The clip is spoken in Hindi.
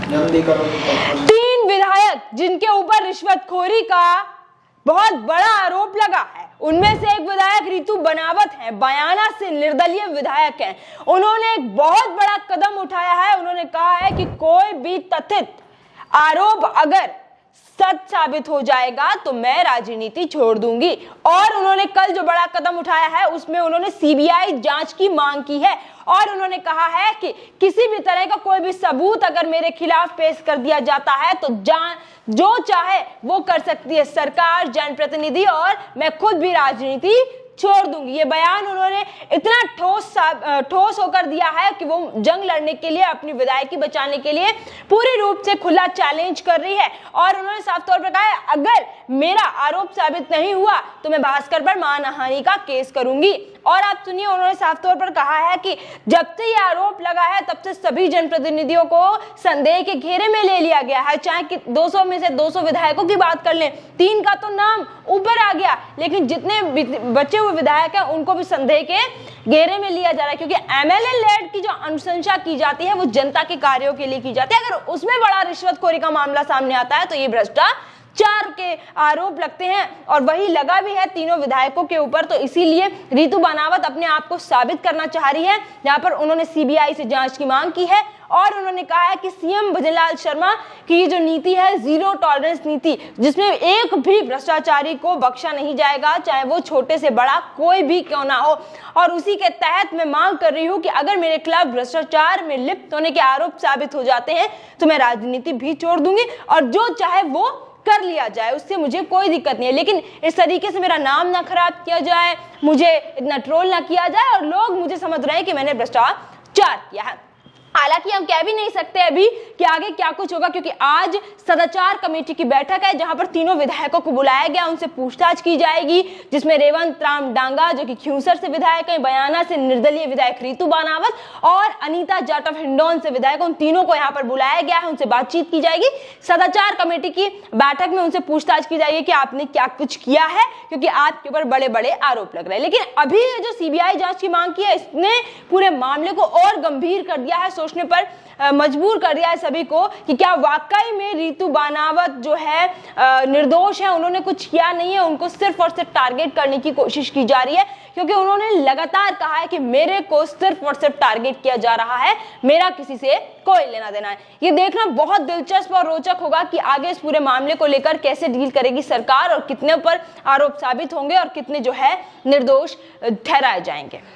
तीन विधायक जिनके ऊपर रिश्वतखोरी का बहुत बड़ा आरोप लगा है, उनमें से एक विधायक रितु बनावत हैं, बयाना से निर्दलीय विधायक हैं। उन्होंने एक बहुत बड़ा कदम उठाया है। उन्होंने कहा है कि कोई भी कथित आरोप अगर सच साबित हो जाएगा तो मैं राजनीति छोड़ दूंगी। और उन्होंने कल जो बड़ा कदम उठाया है उसमें उन्होंने सीबीआई जांच की मांग की है और उन्होंने कहा है कि किसी भी तरह का कोई भी सबूत अगर मेरे खिलाफ पेश कर दिया जाता है तो जो चाहे वो कर सकती है सरकार, जनप्रतिनिधि, और मैं खुद भी राजनीति छोड़ दूंगी। ये बयान उन्होंने इतना ठोस होकर दिया है कि वो जंग लड़ने के लिए, अपनी विधायकी बचाने के लिए पूरी रूप से खुला चैलेंज कर रही है। और उन्होंने साफ तौर पर कहा है अगर मेरा आरोप साबित नहीं हुआ तो मैं भास्कर पर मानहानि का केस करूंगी। और आप सुनिए, उन्होंने साफ तौर पर कहा है कि जब से ये आरोप लगा है तब से सभी जनप्रतिनिधियों को संदेह के घेरे में ले लिया गया है। चाहे कि 200 में से 200 विधायकों की बात कर लें, 3 का तो नाम ऊपर आ गया, लेकिन जितने बचे हुए विधायक हैं उनको भी संदेह के घेरे में लिया जा रहा है, क्योंकि एमएलए लेड की जो अनुशंसा की जाती है वो जनता के कार्यों के लिए की जाती है। अगर उसमें बड़ा रिश्वतखोरी का मामला सामने आता है तो ये भ्रष्टाचार के आरोप लगते हैं, और वही लगा भी है तीनों विधायकों के ऊपर। तो इसीलिए रितु बनावत अपने आप को साबित करना चाह रही है। यहाँ पर उन्होंने सीबीआई से जांच की मांग की है और उन्होंने कहा है कि सीएम भजनलाल शर्मा की ये जो नीति है, जीरो टॉलरेंस नीति, जिसमें एक भी भ्रष्टाचारी को बख्शा नहीं जाएगा, चाहे वो छोटे से बड़ा कोई भी क्यों ना हो। और उसी के तहत मैं मांग कर रही हूँ कि अगर मेरे खिलाफ भ्रष्टाचार में लिप्त होने के आरोप साबित हो जाते हैं तो मैं राजनीति भी छोड़ दूंगी और जो चाहे वो कर लिया जाए, उससे मुझे कोई दिक्कत नहीं है। लेकिन इस तरीके से मेरा नाम ना खराब किया जाए, मुझे इतना ट्रोल ना किया जाए और लोग मुझे समझ रहे हैं कि मैंने भ्रष्टाचार किया है। हालांकि हम कह भी नहीं सकते अभी कि आगे क्या कुछ होगा, क्योंकि आज सदाचार कमेटी की बैठक है जहां पर तीनों विधायकों को बुलाया गया, उनसे पूछताछ की जाएगी, जिसमें रेवंत राम डांगा जो कि खियूसर से विधायक हैं, बयाना से निर्दलीय विधायक रितु बनावत और अनीता जाटव हिंडौन से विधायक, उन तीनों को यहाँ पर बुलाया गया है, उनसे बातचीत की जाएगी। सदाचार कमेटी की बैठक में उनसे पूछताछ की जाएगी कि आपने क्या कुछ किया है, क्योंकि आपके ऊपर बड़े बड़े आरोप लग रहे हैं। लेकिन अभी जो सीबीआई जांच की मांग की है, इसने पूरे मामले को और गंभीर कर दिया है, सोचने पर मजबूर कर दिया है सभी को कि क्या वाकई में रितु बनावत जो है निर्दोष है, उन्होंने कुछ किया नहीं है, उनको सिर्फ और सिर्फ टारगेट करने की कोशिश की जा रही है। क्योंकि उन्होंने लगातार कहा है कि मेरे को सिर्फ और सिर्फ टारगेट किया जा रहा है, मेरा किसी से कोई लेना देना है। ये देखना बहुत दिलचस्प और रोचक होगा कि आगे इस पूरे मामले को लेकर कैसे डील करेगी सरकार और कितने पर आरोप साबित होंगे और कितने जो है निर्दोष ठहराए जाएंगे।